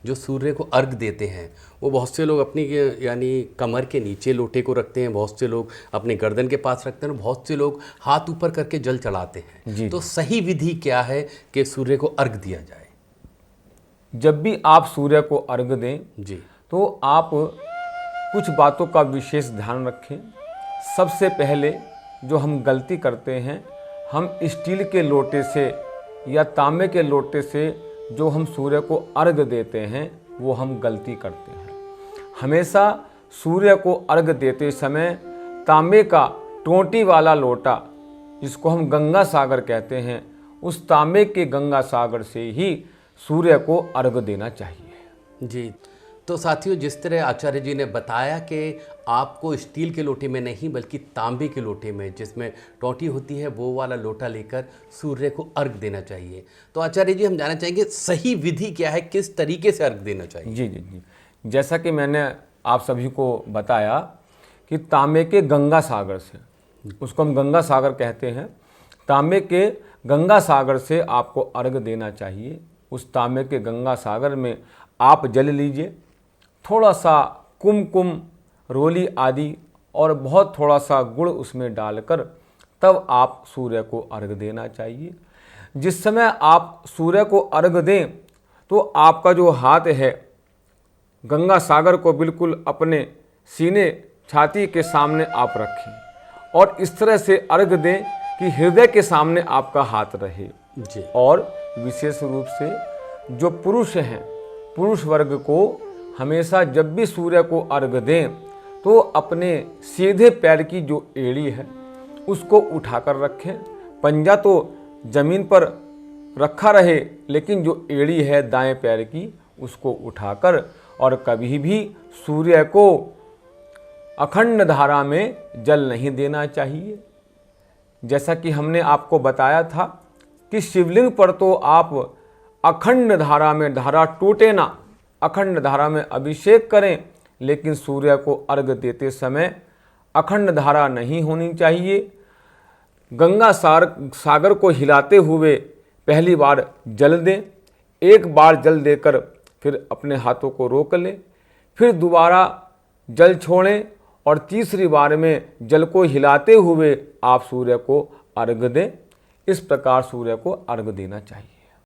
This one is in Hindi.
जो सूर्य को अर्घ देते हैं, वो बहुत से लोग अपनी यानी कमर के नीचे लोटे को रखते हैं, बहुत से लोग अपने गर्दन के पास रखते हैं, बहुत से लोग हाथ ऊपर करके जल चढ़ाते हैं। तो सही विधि क्या है कि सूर्य को अर्घ दिया जाए? जब भी आप सूर्य को अर्घ दें जी, तो आप कुछ बातों का विशेष ध्यान रखें। सबसे पहले जो हम गलती करते हैं, हम स्टील के लोटे से या तांबे के लोटे से जो हम सूर्य को अर्घ देते हैं, वो हम गलती करते हैं। हमेशा सूर्य को अर्घ देते समय तांबे का टोंटी वाला लोटा, जिसको हम गंगा सागर कहते हैं, उस तांबे के गंगा सागर से ही सूर्य को अर्घ देना चाहिए। जी। तो साथियों, जिस तरह आचार्य जी ने बताया कि आपको स्टील के लोटे में नहीं बल्कि तांबे के लोटे में, जिसमें टोंटी होती है, वो वाला लोटा लेकर सूर्य को अर्घ देना चाहिए। तो आचार्य जी, हम जानना चाहेंगे सही विधि क्या है, किस तरीके से अर्घ देना चाहिए? जी जी जी, जैसा कि मैंने आप सभी को बताया कि तांबे के गंगा सागर से, उसको हम गंगा सागर कहते हैं, तांबे के गंगा सागर से आपको अर्घ देना चाहिए। उस तांबे के गंगा सागर में आप जल लीजिए, थोड़ा सा कुमकुम, रोली आदि और बहुत थोड़ा सा गुड़ उसमें डालकर तब आप सूर्य को अर्घ देना चाहिए। जिस समय आप सूर्य को अर्घ दें तो आपका जो हाथ है गंगा सागर को बिल्कुल अपने सीने, छाती के सामने आप रखें और इस तरह से अर्घ दें कि हृदय के सामने आपका हाथ रहे। जी। और विशेष रूप से जो पुरुष हैं, पुरुष वर्ग को हमेशा जब भी सूर्य को अर्घ दें तो अपने सीधे पैर की जो एड़ी है उसको उठाकर रखें। पंजा तो जमीन पर रखा रहे, लेकिन जो एड़ी है दाएं पैर की, उसको उठाकर, और कभी भी सूर्य को अखंड धारा में जल नहीं देना चाहिए। जैसा कि हमने आपको बताया था कि शिवलिंग पर तो आप अखंड धारा में, धारा टूटे ना, अखंड धारा में अभिषेक करें, लेकिन सूर्य को अर्घ देते समय अखंड धारा नहीं होनी चाहिए। गंगा सागर को हिलाते हुए पहली बार जल दें, एक बार जल देकर फिर अपने हाथों को रोक लें, फिर दोबारा जल छोड़ें और तीसरी बार में जल को हिलाते हुए आप सूर्य को अर्घ दें। इस प्रकार सूर्य को अर्घ देना चाहिए।